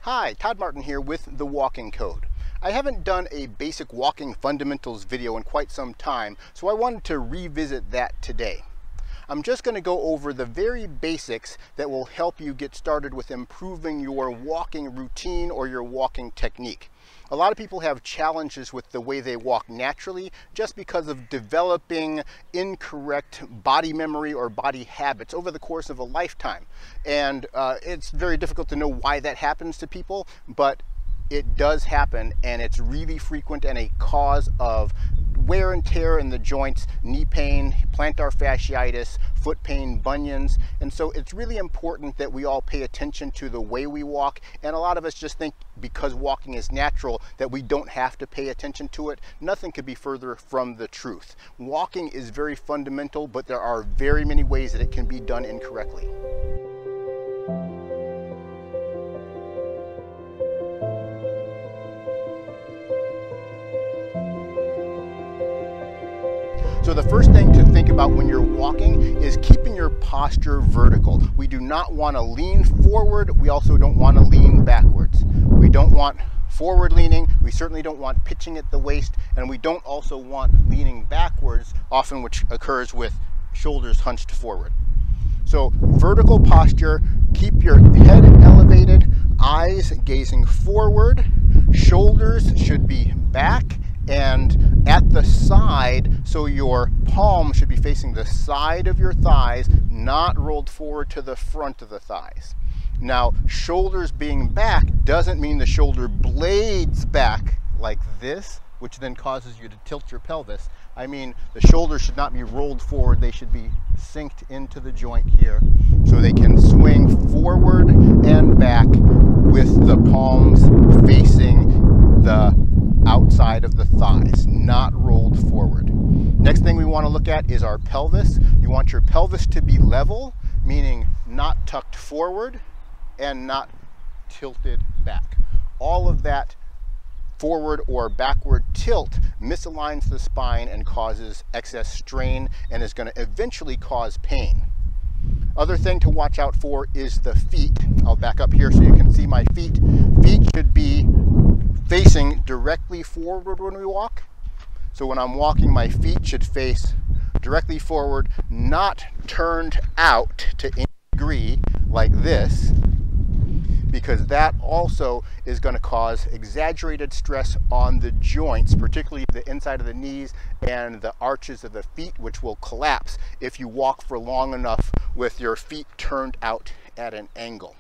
Hi, Todd Martin here with the Walking Code. I haven't done a basic walking fundamentals video in quite some time, so I wanted to revisit that today. I'm just going to go over the very basics that will help you get started with improving your walking routine or your walking technique. A lot of people have challenges with the way they walk naturally just because of developing incorrect body memory or body habits over the course of a lifetime. And it's very difficult to know why that happens to people, but it does happen, and it's really frequent and a cause of wear and tear in the joints, knee pain, plantar fasciitis, foot pain, bunions. And so it's really important that we all pay attention to the way we walk. And a lot of us just think because walking is natural that we don't have to pay attention to it. Nothing could be further from the truth. Walking is very fundamental, but there are very many ways that it can be done incorrectly. So the first thing to think about when you're walking is keeping your posture vertical. We do not want to lean forward. We also don't want to lean backwards. We don't want forward leaning. We certainly don't want pitching at the waist. And we don't also want leaning backwards, often which occurs with shoulders hunched forward. So vertical posture, keep your head elevated, eyes gazing forward, shoulders should be back and at the side, so your palm should be facing the side of your thighs, not rolled forward to the front of the thighs. Now, shoulders being back doesn't mean the shoulder blades back like this, which then causes you to tilt your pelvis. I mean, the shoulders should not be rolled forward. They should be synced into the joint here so they can swing forward and back with the palms facing the outside of the thighs, not rolled forward. Next thing we want to look at is our pelvis. You want your pelvis to be level, meaning not tucked forward and not tilted back. All of that forward or backward tilt misaligns the spine and causes excess strain and is going to eventually cause pain. Other thing to watch out for is the feet. I'll back up here so you can see my feet. Feet should be facing directly forward when we walk. So when I'm walking, my feet should face directly forward, not turned out to any degree like this, because that also is going to cause exaggerated stress on the joints, particularly the inside of the knees and the arches of the feet, which will collapse if you walk for long enough with your feet turned out at an angle.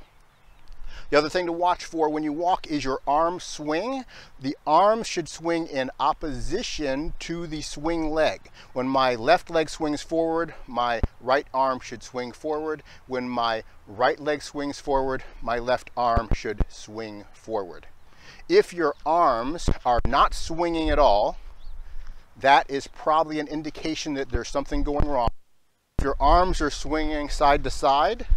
The other thing to watch for when you walk is your arm swing. The arm should swing in opposition to the swing leg. When my left leg swings forward, my right arm should swing forward. When my right leg swings forward, my left arm should swing forward. If your arms are not swinging at all, that is probably an indication that there's something going wrong. If your arms are swinging side to side,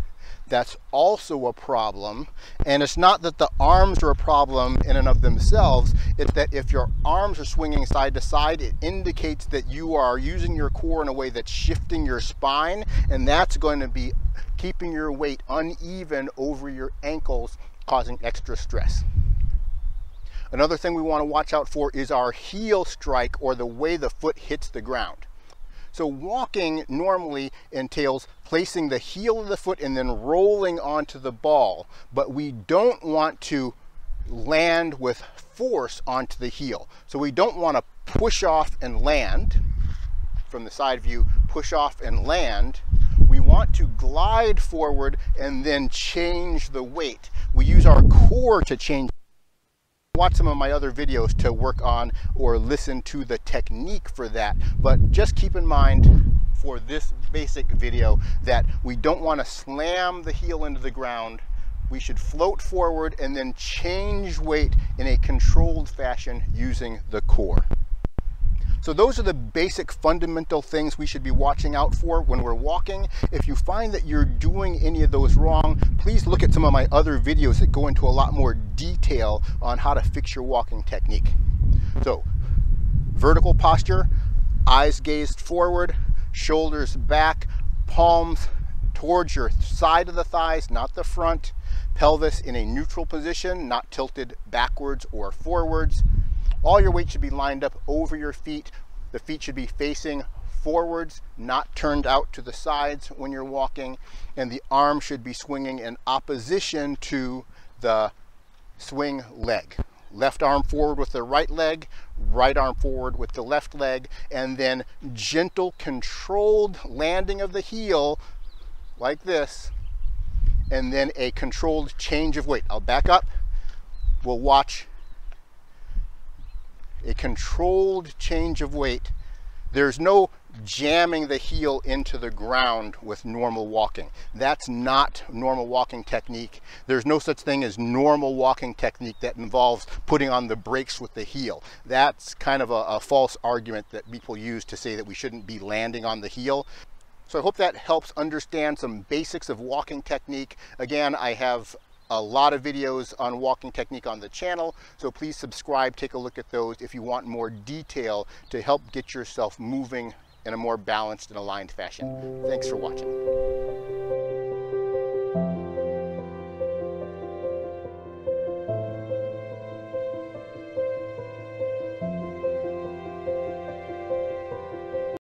that's also a problem. And it's not that the arms are a problem in and of themselves. It's that if your arms are swinging side to side, it indicates that you are using your core in a way that's shifting your spine, and that's going to be keeping your weight uneven over your ankles, causing extra stress. Another thing we want to watch out for is our heel strike, or the way the foot hits the ground. So walking normally entails placing the heel of the foot and then rolling onto the ball, but we don't want to land with force onto the heel. So we don't want to push off and land. From the side view, push off and land. We want to glide forward and then change the weight. We use our core to change. Watch some of my other videos to work on or listen to the technique for that, but just keep in mind for this basic video that we don't want to slam the heel into the ground. We should float forward and then change weight in a controlled fashion using the core. So those are the basic fundamental things we should be watching out for when we're walking. If you find that you're doing any of those wrong, please look at some of my other videos that go into a lot more detail on how to fix your walking technique. So, vertical posture, eyes gazed forward, shoulders back, palms towards your side of the thighs, not the front. pelvis in a neutral position, not tilted backwards or forwards. All your weight should be lined up over your feet. The feet should be facing forwards, not turned out to the sides when you're walking, and the arm should be swinging in opposition to the swing leg. Left arm forward with the right leg, right arm forward with the left leg, and then gentle, controlled landing of the heel like this, and then a controlled change of weight. I'll back up. We'll watch a controlled change of weight. There's no jamming the heel into the ground with normal walking. That's not normal walking technique. There's no such thing as normal walking technique that involves putting on the brakes with the heel. That's kind of a false argument that people use to say that we shouldn't be landing on the heel. So I hope that helps understand some basics of walking technique. Again, I have a lot of videos on walking technique on the channel, so please subscribe, take a look at those if you want more detail to help get yourself moving in a more balanced and aligned fashion. Thanks for watching.